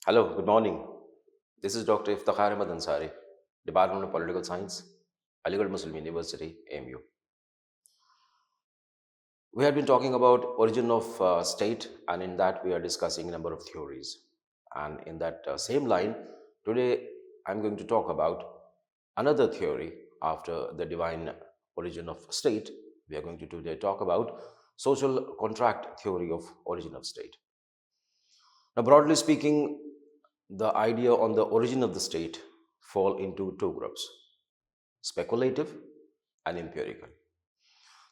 Hello, good morning. This is Dr. Iftakhar Ahmad Ansari, Department of Political Science, Aligarh Muslim University, AMU. We have been talking about origin of state, and in that we are discussing a number of theories. And in that same line, today I'm going to talk about another theory after the divine origin of state. We are going to today talk about social contract theory of origin of state. Now, broadly speaking, the idea on the origin of the state fall into two groups: speculative and empirical.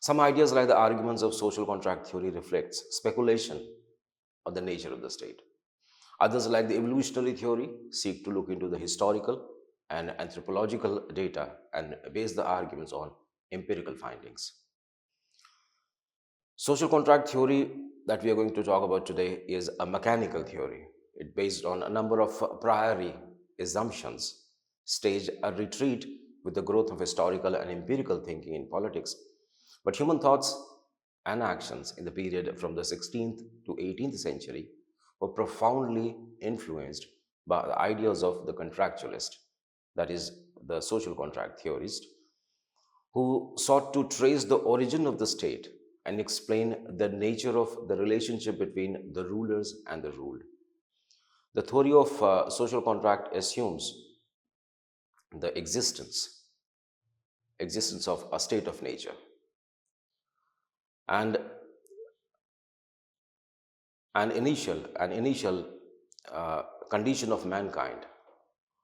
Some ideas like the arguments of social contract theory reflects speculation on the nature of the state. Others like the evolutionary theory seek to look into the historical and anthropological data and base the arguments on empirical findings. Social contract theory that we are going to talk about today is a mechanical theory. It based on a number of priori assumptions, staged a retreat with the growth of historical and empirical thinking in politics. But human thoughts and actions in the period from the 16th to 18th century were profoundly influenced by the ideas of the contractualist, that is, the social contract theorist, who sought to trace the origin of the state and explain the nature of the relationship between the rulers and the ruled. The theory of social contract assumes the existence of a state of nature and an initial condition of mankind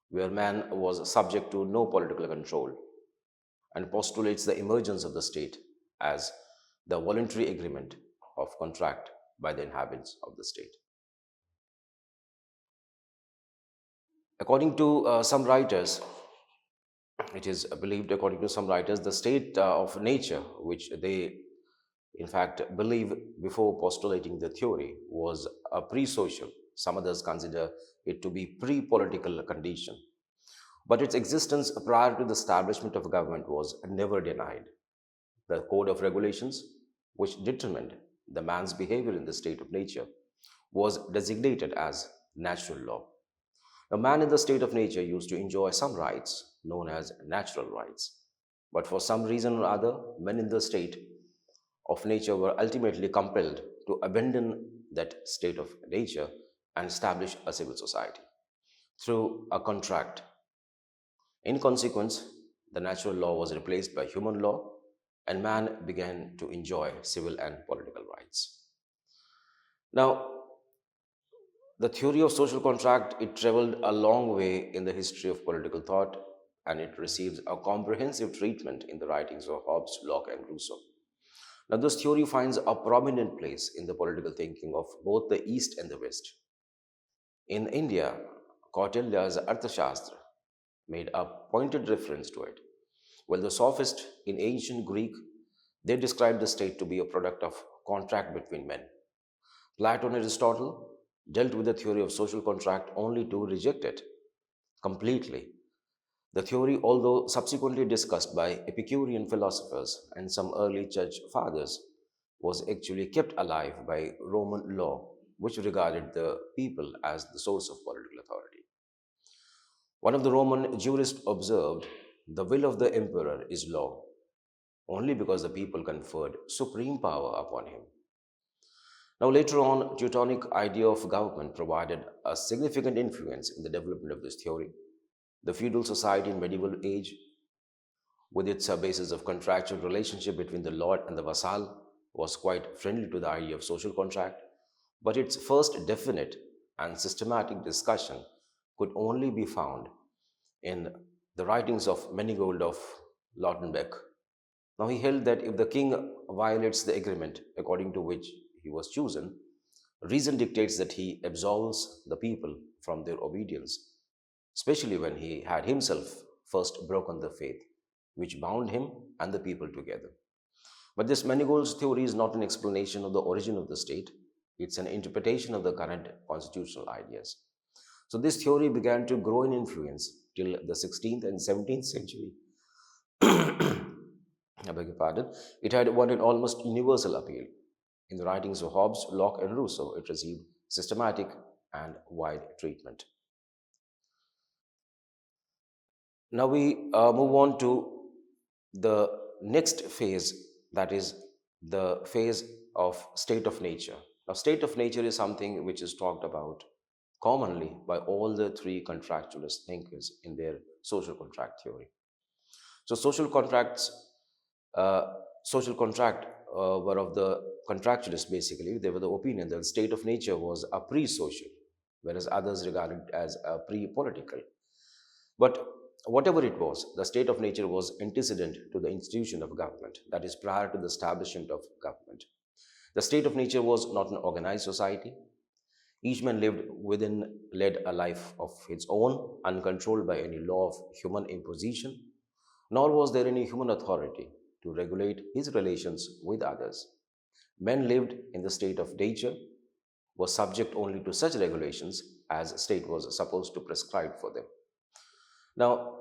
where man was subject to no political control, and postulates the emergence of the state as the voluntary agreement of contract by the inhabitants of the state. According to some writers, it is believed, according to some writers, the state of nature, which they in fact believe before postulating the theory, was a pre social. Some others consider it to be pre political condition. But its existence prior to the establishment of government was never denied. The code of regulations, which determined the man's behavior in the state of nature, was designated as natural law. A man in the state of nature used to enjoy some rights known as natural rights. But for some reason or other, men in the state of nature were ultimately compelled to abandon that state of nature and establish a civil society through a contract. In consequence, the natural law was replaced by human law, and man began to enjoy civil and political rights. Now, the theory of social contract, it traveled a long way in the history of political thought, and it receives a comprehensive treatment in the writings of Hobbes, Locke, and Rousseau. Now, this theory finds a prominent place in the political thinking of both the East and the West. In India, Kautilya's Arthashastra made a pointed reference to it, while the sophists in ancient Greek, they described the state to be a product of contract between men. Plato and Aristotle dealt with the theory of social contract only to reject it completely. The theory, although subsequently discussed by Epicurean philosophers and some early church fathers, was actually kept alive by Roman law, which regarded the people as the source of political authority. One of the Roman jurists observed, the will of the emperor is law, only because the people conferred supreme power upon him. Now, later on, Teutonic idea of government provided a significant influence in the development of this theory. The feudal society in medieval age, with its basis of contractual relationship between the lord and the vassal, was quite friendly to the idea of social contract, but its first definite and systematic discussion could only be found in the writings of Manigold of Lautenbach. Now, he held that if the king violates the agreement according to which he was chosen, reason dictates that he absolves the people from their obedience, especially when he had himself first broken the faith, which bound him and the people together. But this Manigold's theory is not an explanation of the origin of the state, it's an interpretation of the current constitutional ideas. So, this theory began to grow in influence till the 16th and 17th century. I beg your pardon. It had won an almost universal appeal. In the writings of Hobbes, Locke, and Rousseau, it received systematic and wide treatment. Now we move on to the next phase, that is the phase of state of nature. Now, state of nature is something which is talked about commonly by all the three contractualist thinkers in their social contract theory. So, uh, social contract were of the contractualists basically. They were the opinion that the state of nature was a pre-social, whereas others regarded it as a pre-political. But whatever it was, the state of nature was antecedent to the institution of government, that is, prior to the establishment of government. The state of nature was not an organized society. Each man led a life of its own, uncontrolled by any law of human imposition, nor was there any human authority to regulate his relations with others. Men lived in the state of nature, was subject only to such regulations as state was supposed to prescribe for them. Now,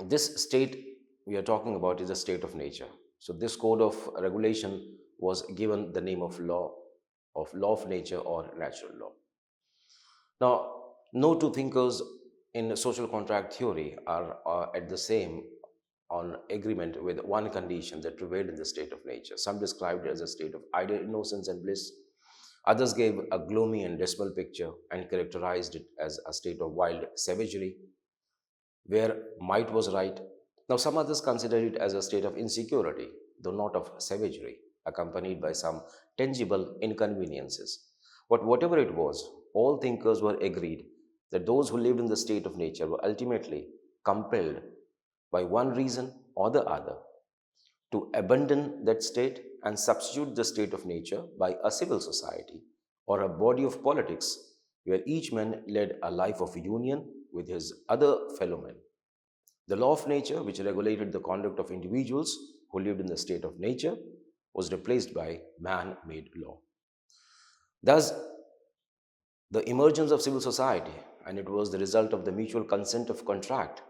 this state we are talking about is a state of nature. So this code of regulation was given the name of law of nature or natural law. Now, no two thinkers in social contract theory are at the same on agreement with one condition that prevailed in the state of nature. Some described it as a state of ideal innocence and bliss. Others gave a gloomy and dismal picture and characterized it as a state of wild savagery where might was right. Now, some others consider it as a state of insecurity, though not of savagery, accompanied by some tangible inconveniences. But whatever it was, all thinkers were agreed that those who lived in the state of nature were ultimately compelled by one reason or the other to abandon that state and substitute the state of nature by a civil society or a body of politics where each man led a life of union with his other fellow men. The law of nature, which regulated the conduct of individuals who lived in the state of nature, was replaced by man made law. Thus, the emergence of civil society, and it was the result of the mutual consent of contract,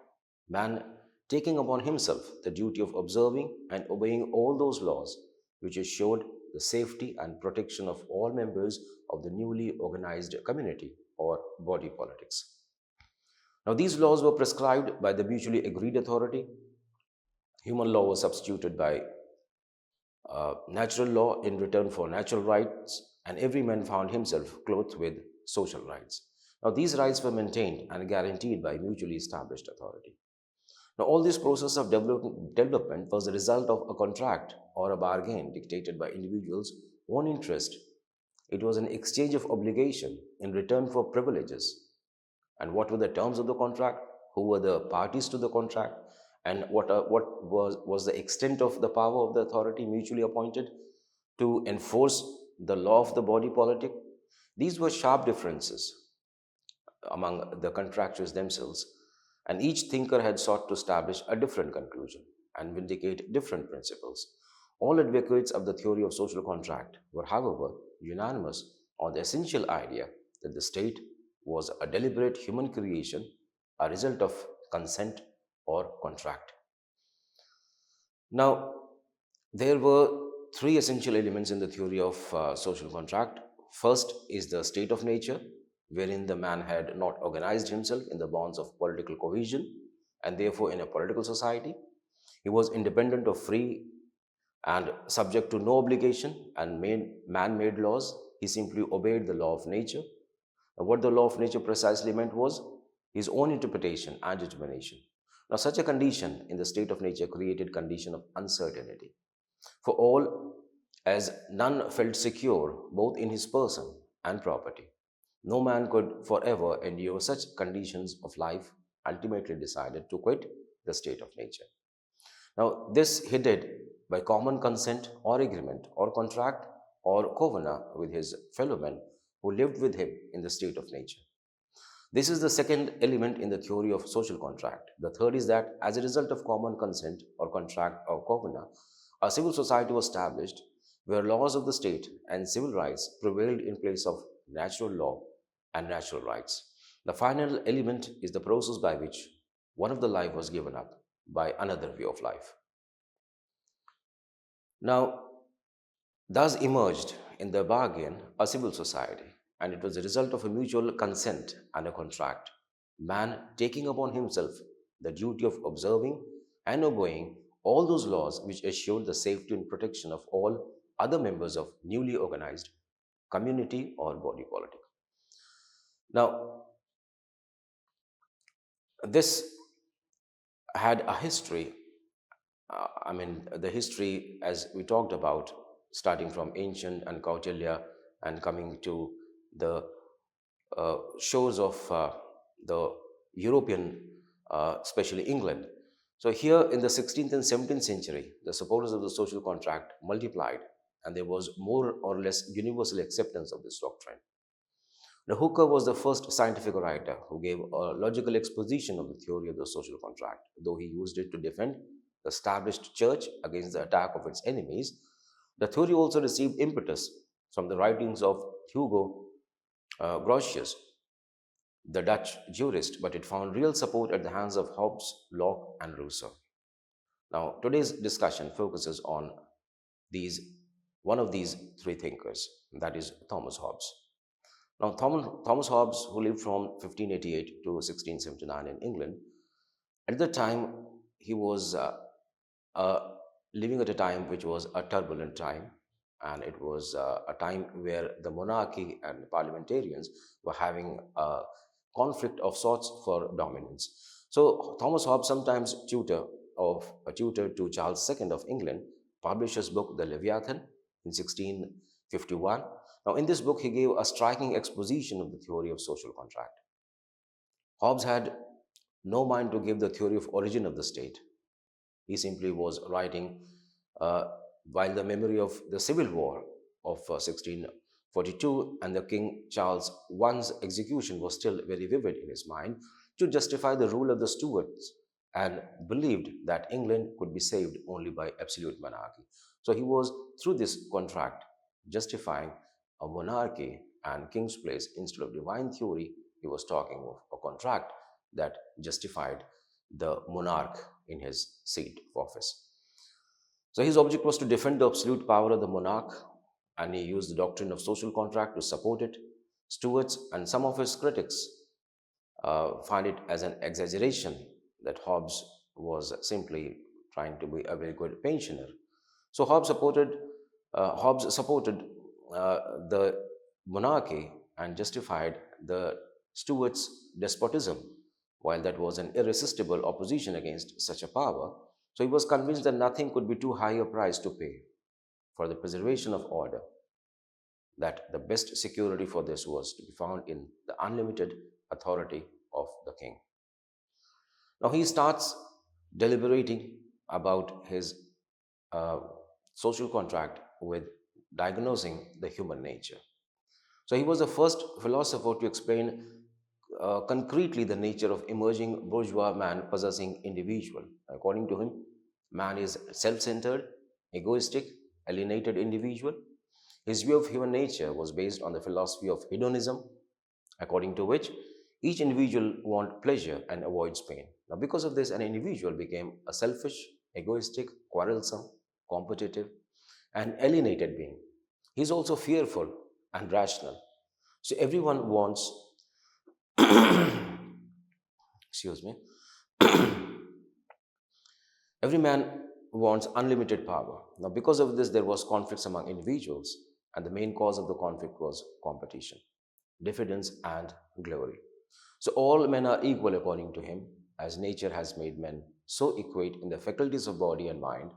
man taking upon himself the duty of observing and obeying all those laws which assured the safety and protection of all members of the newly organized community or body politics. Now, these laws were prescribed by the mutually agreed authority. Human law was substituted by natural law in return for natural rights, and every man found himself clothed with social rights. Now, these rights were maintained and guaranteed by mutually established authority. Now, all this process of development was the result of a contract or a bargain dictated by individuals' own interest. It was an exchange of obligation in return for privileges. And what were the terms of the contract? Who were the parties to the contract? And what was the extent of the power of the authority mutually appointed to enforce the law of the body politic? These were sharp differences among the contractors themselves, and each thinker had sought to establish a different conclusion and vindicate different principles. All advocates of the theory of social contract were, however, unanimous on the essential idea that the state was a deliberate human creation, a result of consent or contract. Now, there were three essential elements in the theory of social contract. First is the state of nature, wherein the man had not organized himself in the bonds of political cohesion and therefore in a political society. He was independent of free and subject to no obligation and man made laws. He simply obeyed the law of nature. Now, what the law of nature precisely meant was his own interpretation and determination. Now, such a condition in the state of nature created condition of uncertainty for all, as none felt secure both in his person and property. No man could forever endure such conditions of life, ultimately decided to quit the state of nature. Now, this he did by common consent or agreement or contract or covenant with his fellow men who lived with him in the state of nature. This is the second element in the theory of social contract. The third is that as a result of common consent or contract or covenant, a civil society was established where laws of the state and civil rights prevailed in place of natural law and natural rights. The final element is the process by which one of the life was given up by another way of life. Now, thus emerged in the bargain a civil society. and it was a result of a mutual consent and a contract. Man taking upon himself the duty of observing and obeying all those laws which assured the safety and protection of all other members of newly organized community or body politic. Now, this had a history. The history, as we talked about, starting from ancient and Kautilya and coming to the shores of the European, especially England. So, here in the 16th and 17th century, the supporters of the social contract multiplied, and there was more or less universal acceptance of this doctrine. Now, Hooker was the first scientific writer who gave a logical exposition of the theory of the social contract, though he used it to defend the established church against the attack of its enemies. The theory also received impetus from the writings of Hugo Grotius, the Dutch jurist, but it found real support at the hands of Hobbes, Locke, and Rousseau. Now, today's discussion focuses on these one of these three thinkers, that is Thomas Hobbes. Now, Thomas Hobbes, who lived from 1588 to 1679 in England, at the time he was uh, living at a time which was a turbulent time, and it was a time where the monarchy and parliamentarians were having a conflict of sorts for dominance. So, Thomas Hobbes, sometimes a tutor to Charles II of England, published his book, The Leviathan, in 1651. Now, in this book, he gave a striking exposition of the theory of social contract. Hobbes had no mind to give the theory of origin of the state. He simply was writing uh, while the memory of the Civil War of 1642 and the King Charles I's execution was still very vivid in his mind, to justify the rule of the Stuarts, and believed that England could be saved only by absolute monarchy. So he was, through this contract, justifying a monarchy and king's place instead of divine theory. He was talking of a contract that justified the monarch in his seat of office. So his object was to defend the absolute power of the monarch, and he used the doctrine of social contract to support it. Stuarts and some of his critics find it as an exaggeration that Hobbes was simply trying to be a very good pensioner. So Hobbes supported the monarchy and justified the Stuarts' despotism, while that was an irresistible opposition against such a power. So he was convinced that nothing could be too high a price to pay for the preservation of order, that the best security for this was to be found in the unlimited authority of the king. Now he starts deliberating about his uh, social contract with diagnosing the human nature. So he was the first philosopher to explain concretely the nature of emerging bourgeois man possessing individual. According to him, man is self-centered, egoistic, alienated individual. His view of human nature was based on the philosophy of hedonism, according to which each individual wants pleasure and avoids pain. Now, because of this, an individual became a selfish, egoistic, quarrelsome, competitive, and alienated being. He is also fearful and rational. So everyone wants, excuse me, every man wants unlimited power. Now, because of this, there was conflicts among individuals, and the main cause of the conflict was competition, diffidence, and glory. So all men are equal according to him, as nature has made men so equate in the faculties of body and mind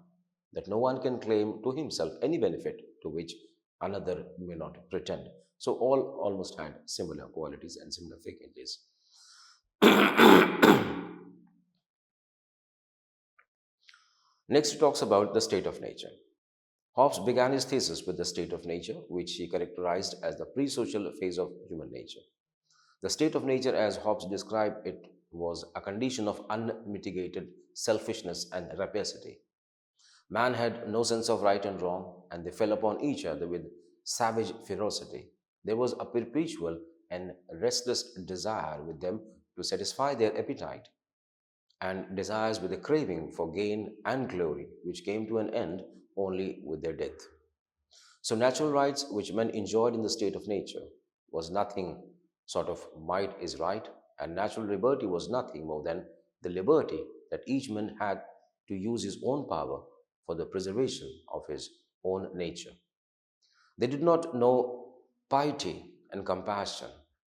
that no one can claim to himself any benefit to which another may not pretend. So all almost had similar qualities and similar faculties. Next, he talks about the state of nature. Hobbes began his thesis with the state of nature, which he characterized as the pre-social phase of human nature. The state of nature, as Hobbes described it, was a condition of unmitigated selfishness and rapacity. Man had no sense of right and wrong, and they fell upon each other with savage ferocity. There was a perpetual and restless desire with them to satisfy their appetite, and desires with a craving for gain and glory, which came to an end only with their death. So, natural rights which men enjoyed in the state of nature was nothing sort of might is right, and natural liberty was nothing more than the liberty that each man had to use his own power for the preservation of his own nature. They did not know piety and compassion,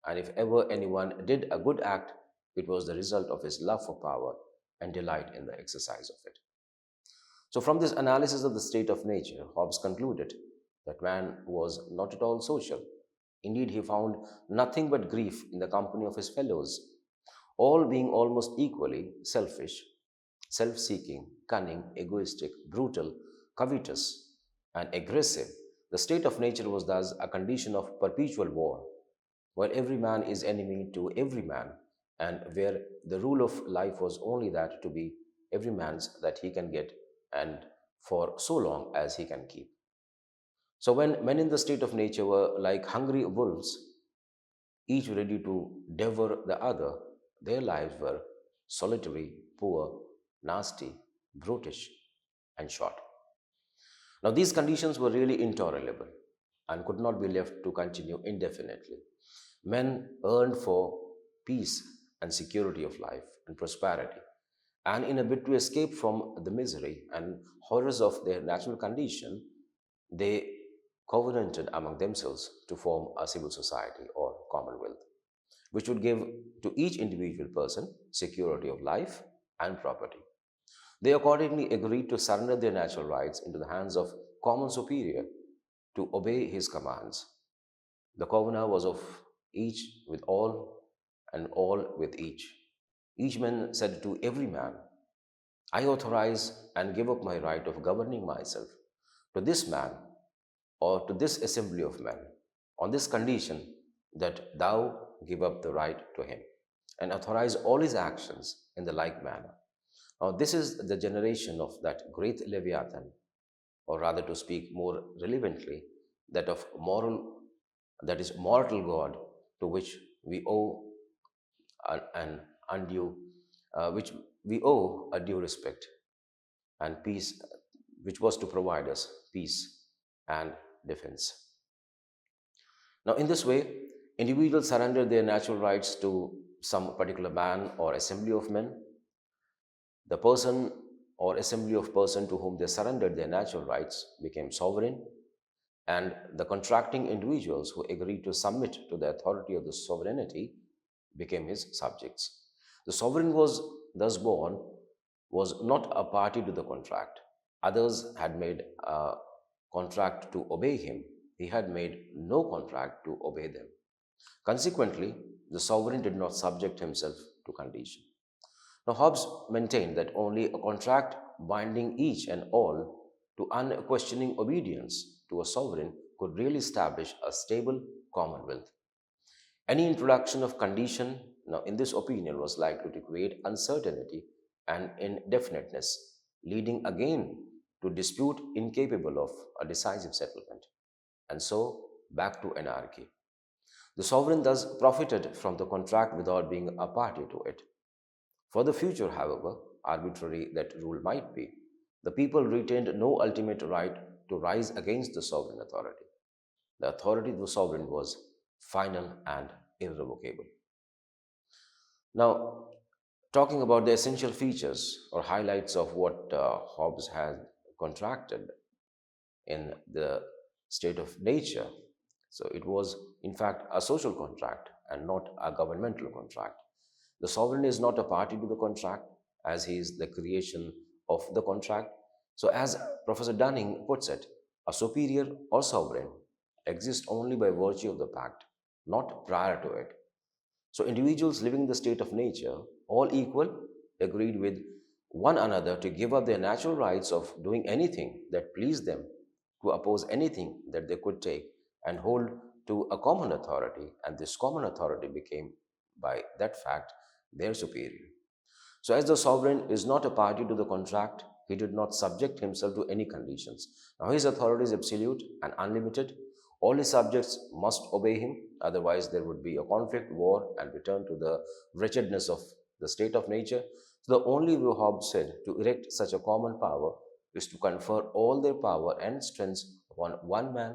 and if ever anyone did a good act, it was the result of his love for power and delight in the exercise of it. So, from this analysis of the state of nature, Hobbes concluded that man was not at all social. Indeed, he found nothing but grief in the company of his fellows, all being almost equally selfish, self seeking, cunning, egoistic, brutal, covetous, and aggressive. The state of nature was thus a condition of perpetual war, where every man is enemy to every man, and where the rule of life was only that to be every man's that he can get and for so long as he can keep. So, when men in the state of nature were like hungry wolves, each ready to devour the other, their lives were solitary, poor, nasty, brutish, and short. Now, these conditions were really intolerable and could not be left to continue indefinitely. Men yearned for peace and security of life and prosperity, and in a bid to escape from the misery and horrors of their natural condition, they covenanted among themselves to form a civil society or commonwealth, which would give to each individual person security of life and property. They accordingly agreed to surrender their natural rights into the hands of common superior to obey his commands. The covenant was of each with all and all with each. Each man said to every man, I authorize and give up my right of governing myself to this man or to this assembly of men on this condition that thou give up the right to him and authorize all his actions in the like manner. Now, this is the generation of that great Leviathan, or rather to speak more relevantly, that of moral, that is mortal God, to which we owe an undue, which we owe a due respect and peace, which was to provide us peace and defense. Now, in this way, individuals surrender their natural rights to some particular man or assembly of men. The person or assembly of person to whom they surrendered their natural rights became sovereign, and the contracting individuals who agreed to submit to the authority of the sovereignty became his subjects. The sovereign was thus born, was not a party to the contract. Others had made a contract to obey him. He had made no contract to obey them. Consequently, the sovereign did not subject himself to condition. Now, Hobbes maintained that only a contract binding each and all to unquestioning obedience to a sovereign could really establish a stable commonwealth. Any introduction of condition, now in this opinion, was likely to create uncertainty and indefiniteness, leading again to dispute incapable of a decisive settlement, and so back to anarchy. The sovereign thus profited from the contract without being a party to it. For the future, however, arbitrary that rule might be, the people retained no ultimate right to rise against the sovereign authority. The authority of the sovereign was final and irrevocable. Now, talking about the essential features or highlights of what Hobbes had contracted in the state of nature. So it was, in fact, a social contract and not a governmental contract. The sovereign is not a party to the contract, as he is the creation of the contract. So, as Professor Dunning puts it, a superior or sovereign exists only by virtue of the pact, not prior to it. So, individuals living in the state of nature, all equal, agreed with one another to give up their natural rights of doing anything that pleased them, to oppose anything that they could take, and hold to a common authority, and this common authority became, by that fact, their superior. So, as the sovereign is not a party to the contract, he did not subject himself to any conditions. Now, his authority is absolute and unlimited. All his subjects must obey him, otherwise, there would be a conflict, war, and return to the wretchedness of the state of nature. So, the only way, Hobbes said, to erect such a common power is to confer all their power and strength upon one man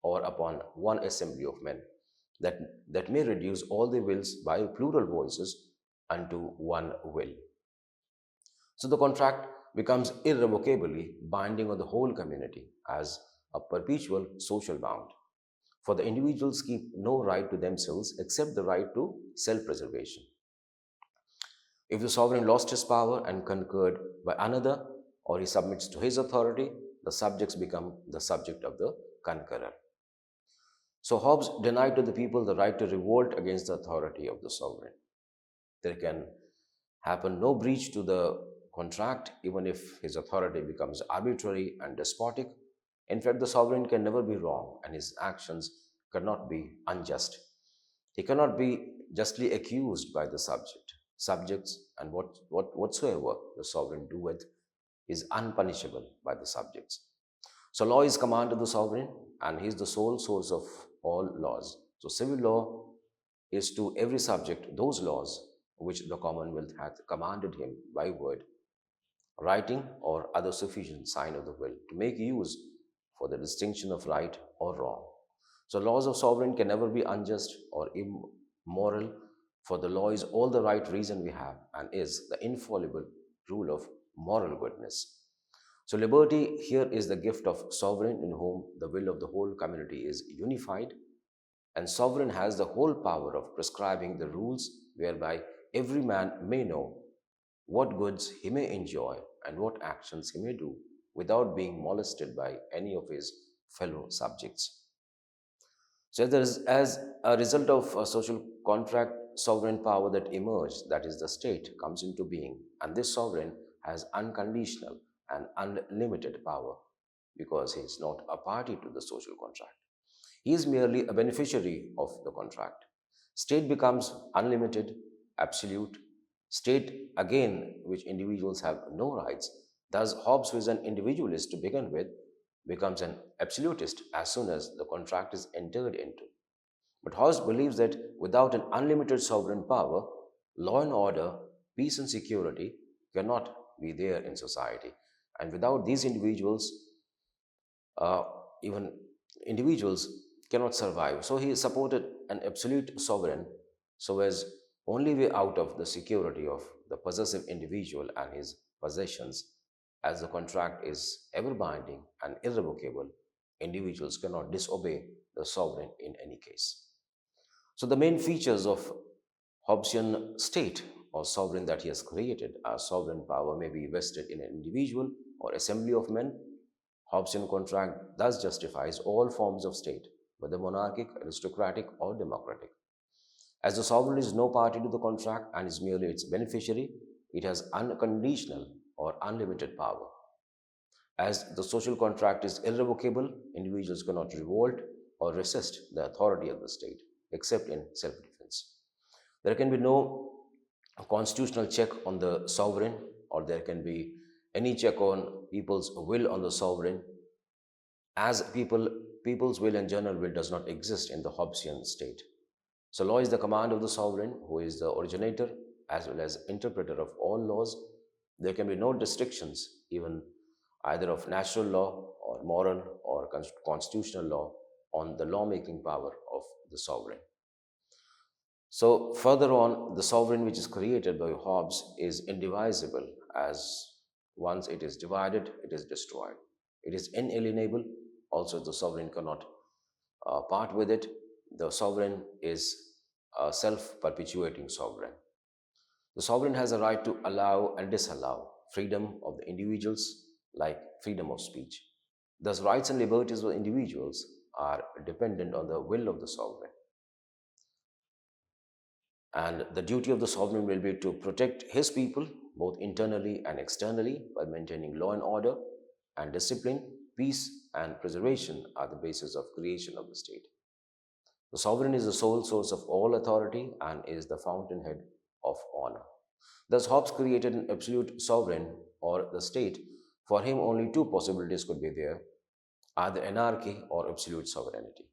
or upon one assembly of men. that, that may reduce all the wills by plural voices unto one will. So the contract becomes irrevocably binding on the whole community as a perpetual social bond. For the individuals keep no right to themselves except the right to self preservation. If the sovereign lost his power and conquered by another, or he submits to his authority, the subjects become the subject of the conqueror. So Hobbes denied to the people the right to revolt against the authority of the sovereign. There can happen no breach to the contract even if his authority becomes arbitrary and despotic. In fact, the sovereign can never be wrong and his actions cannot be unjust. He cannot be justly accused by the subjects, and whatsoever the sovereign doeth is unpunishable by the subjects. So law is command of the sovereign, and he is the sole source of all laws. So civil law is to every subject those laws which the Commonwealth hath commanded him by word, writing, or other sufficient sign of the will, to make use for the distinction of right or wrong. So laws of sovereign can never be unjust or immoral, for the law is all the right reason we have and is the infallible rule of moral goodness. So liberty here is the gift of sovereign in whom the will of the whole community is unified, and sovereign has the whole power of prescribing the rules whereby every man may know what goods he may enjoy and what actions he may do without being molested by any of his fellow subjects. So there is, as a result of a social contract, sovereign power that emerged, that is the state, comes into being. And this sovereign has unconditional and unlimited power because he is not a party to the social contract. He is merely a beneficiary of the contract. State becomes unlimited, absolute. State, again, which individuals have no rights. Thus, Hobbes, who is an individualist to begin with, becomes an absolutist as soon as the contract is entered into. But Hobbes believes that without an unlimited sovereign power, law and order, peace and security cannot be there in society. And without these individuals, uh, even individuals cannot survive. So he supported an absolute sovereign so as only way out of the security of the possessive individual and his possessions. As the contract is ever binding and irrevocable, individuals cannot disobey the sovereign in any case. So the main features of Hobbesian state or sovereign that he has created are sovereign power may be vested in an individual or assembly of men. Hobbesian contract thus justifies all forms of state, whether monarchic, aristocratic, or democratic. As the sovereign is no party to the contract and is merely its beneficiary, it has unconditional or unlimited power. As the social contract is irrevocable, individuals cannot revolt or resist the authority of the state except in self defense. There can be no constitutional check on the sovereign, or there can be any check on people's will on the sovereign, as people's will and general will does not exist in the Hobbesian state. So law is the command of the sovereign, who is the originator as well as interpreter of all laws. There can be no restrictions, even either of natural law or moral or constitutional law, on the lawmaking power of the sovereign. So further on, the sovereign which is created by Hobbes is indivisible, as once it is divided, it is destroyed. It is inalienable. Also, the sovereign cannot part with it. The sovereign is a self-perpetuating sovereign. The sovereign has a right to allow and disallow freedom of the individuals, like freedom of speech. Thus, rights and liberties of individuals are dependent on the will of the sovereign. And the duty of the sovereign will be to protect his people, both internally and externally, by maintaining law and order and discipline. Peace and preservation are the basis of creation of the state. The sovereign is the sole source of all authority and is the fountainhead of honor. Thus, Hobbes created an absolute sovereign or the state. For him, only two possibilities could be there, either anarchy or absolute sovereignty.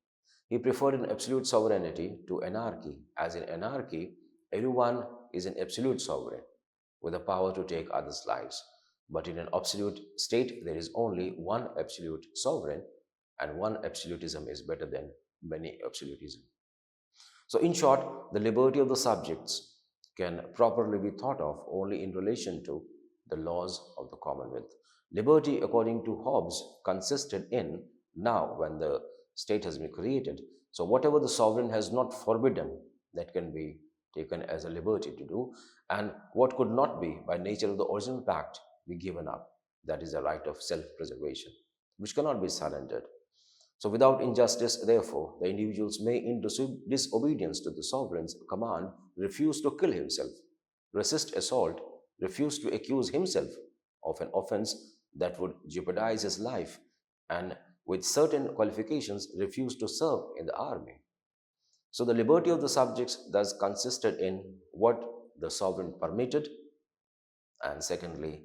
He preferred an absolute sovereignty to anarchy, as in anarchy, everyone is an absolute sovereign with the power to take others' lives. But in an absolute state, there is only one absolute sovereign, and one absolutism is better than many absolutism. So, in short, the liberty of the subjects can properly be thought of only in relation to the laws of the Commonwealth. Liberty, according to Hobbes, consisted in now when the state has been created. So, whatever the sovereign has not forbidden, that can be taken as a liberty to do, and what could not be by nature of the original pact be given up. That is a right of self preservation, which cannot be surrendered. So, without injustice, therefore, the individuals may, in disobedience to the sovereign's command, refuse to kill himself, resist assault, refuse to accuse himself of an offense that would jeopardize his life, and with certain qualifications, refuse to serve in the army. So, the liberty of the subjects thus consisted in what the sovereign permitted, and secondly,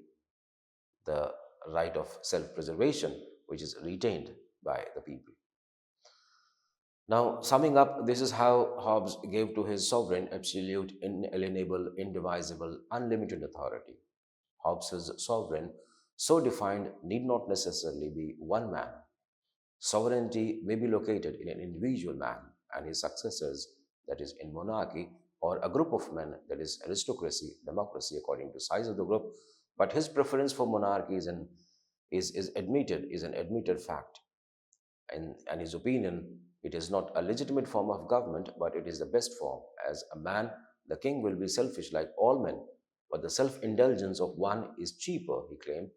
the right of self preservation, which is retained by the people. Now, summing up, this is how Hobbes gave to his sovereign absolute, inalienable, indivisible, unlimited authority. Hobbes's sovereign, so defined, need not necessarily be one man. Sovereignty may be located in an individual man and his successors, that is, in monarchy, or a group of men, that is, aristocracy, democracy, according to size of the group. But his preference for monarchy is an admitted fact. In his opinion, it is not a legitimate form of government, but it is the best form. As a man, the king will be selfish like all men, but the self indulgence of one is cheaper, he claimed,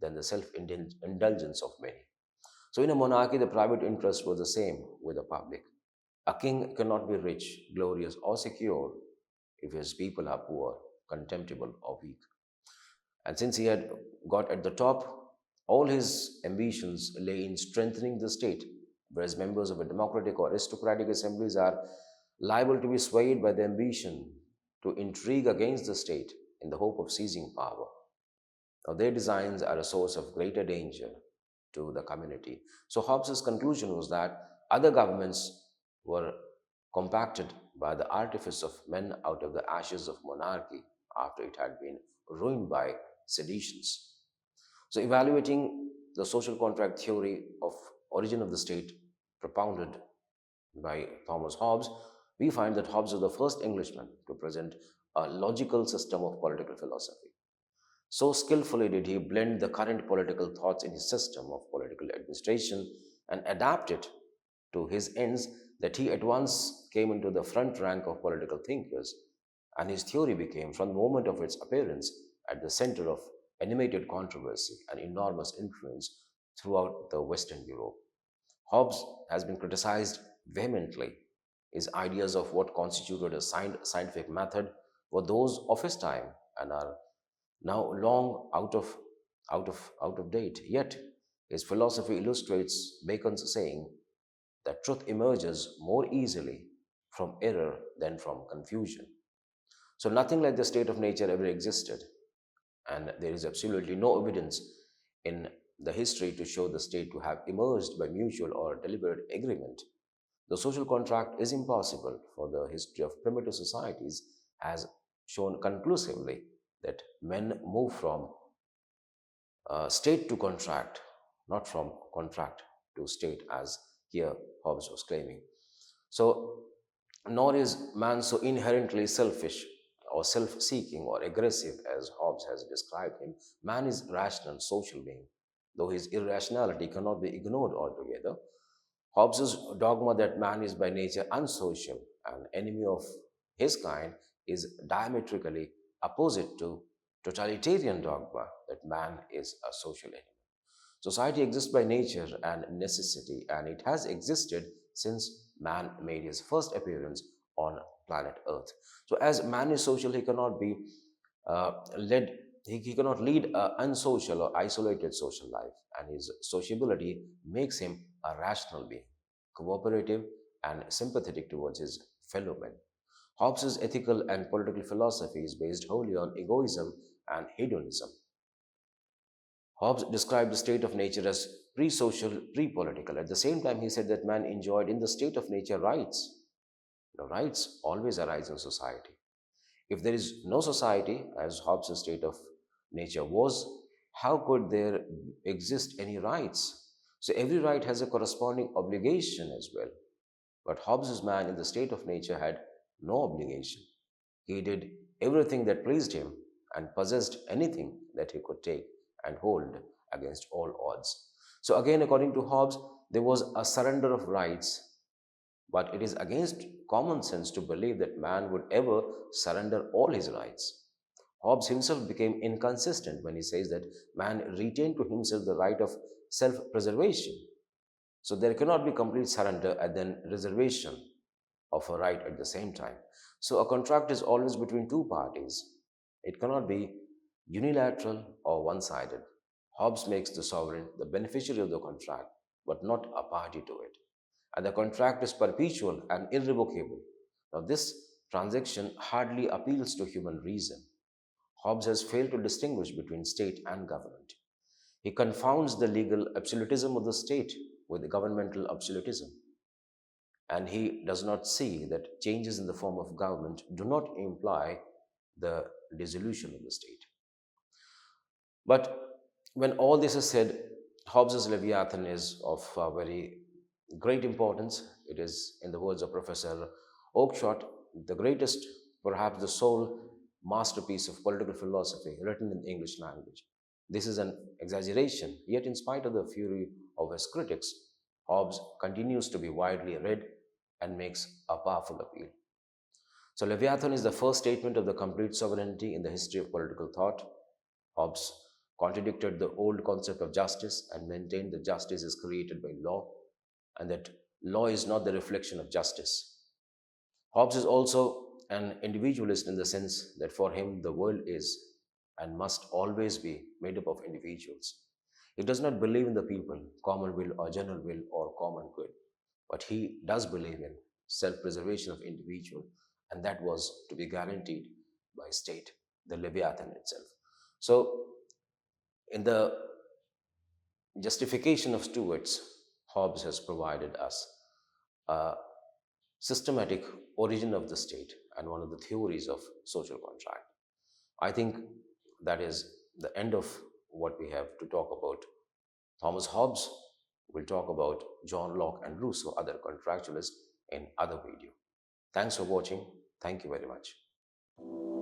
than the self indulgence of many. So, in a monarchy, the private interest was the same with the public. A king cannot be rich, glorious, or secure if his people are poor, contemptible, or weak. And since he had got at the top, all his ambitions lay in strengthening the state, whereas members of a democratic or aristocratic assemblies are liable to be swayed by the ambition to intrigue against the state in the hope of seizing power. Now, their designs are a source of greater danger to the community. So, Hobbes's conclusion was that other governments were compacted by the artifice of men out of the ashes of monarchy after it had been ruined by seditions. So, evaluating the social contract theory of origin of the state propounded by Thomas Hobbes, we find that Hobbes was the first Englishman to present a logical system of political philosophy. So skillfully did he blend the current political thoughts in his system of political administration and adapt it to his ends that he at once came into the front rank of political thinkers, and his theory became, from the moment of its appearance, at the center of animated controversy and enormous influence throughout the Western Europe. Hobbes has been criticized vehemently. His ideas of what constituted a scientific method were those of his time and are now long out of date. Yet his philosophy illustrates Bacon's saying that truth emerges more easily from error than from confusion. So nothing like the state of nature ever existed, and there is absolutely no evidence in the history to show the state to have emerged by mutual or deliberate agreement. The social contract is impossible, for the history of primitive societies has shown conclusively that men move from state to contract, not from contract to state, as here Hobbes was claiming. So, nor is man so inherently selfish or self seeking or aggressive as Hobbes has described him. Man is rational, social being, though his irrationality cannot be ignored altogether. Hobbes's dogma that man is by nature unsocial and enemy of his kind is diametrically opposite to totalitarian dogma that man is a social enemy. Society exists by nature and necessity, and it has existed since man made his first appearance on planet Earth. So, as man is social, he cannot be led. He cannot lead an unsocial or isolated social life, and his sociability makes him a rational being, cooperative and sympathetic towards his fellow men. Hobbes's ethical and political philosophy is based wholly on egoism and hedonism. Hobbes described the state of nature as pre social, pre political. At the same time, he said that man enjoyed in the state of nature rights. Rights always arise in society. If there is no society, as Hobbes' state of nature was, how could there exist any rights? So every right has a corresponding obligation as well. But Hobbes's man in the state of nature had no obligation. He did everything that pleased him and possessed anything that he could take and hold against all odds. So, again, according to Hobbes, there was a surrender of rights, but it is against common sense to believe that man would ever surrender all his rights. Hobbes himself became inconsistent when he says that man retained to himself the right of self preservation. So there cannot be complete surrender and then reservation of a right at the same time. So a contract is always between two parties. It cannot be unilateral or one sided. Hobbes makes the sovereign the beneficiary of the contract, but not a party to it. And the contract is perpetual and irrevocable. Now, this transaction hardly appeals to human reason. Hobbes has failed to distinguish between state and government. He confounds the legal absolutism of the state with the governmental absolutism. And he does not see that changes in the form of government do not imply the dissolution of the state. But when all this is said, Hobbes's Leviathan is of very great importance. It is, in the words of Professor Oakeshott, the greatest, perhaps the sole masterpiece of political philosophy written in the English language. This is an exaggeration, yet, in spite of the fury of his critics, Hobbes continues to be widely read and makes a powerful appeal. So, Leviathan is the first statement of the complete sovereignty in the history of political thought. Hobbes contradicted the old concept of justice and maintained that justice is created by law and that law is not the reflection of justice. Hobbes is also an individualist in the sense that for him the world is and must always be made up of individuals. He does not believe in the people, common will or general will or common good, but he does believe in self-preservation of individual, and that was to be guaranteed by state, the Leviathan itself. So, in the justification of Stuart's, Hobbes has provided us a systematic origin of the state and one of the theories of social contract. I think that is the end of what we have to talk about Thomas Hobbes. We'll talk about John Locke and Rousseau, other contractualists, in other video. Thanks for watching. Thank you very much.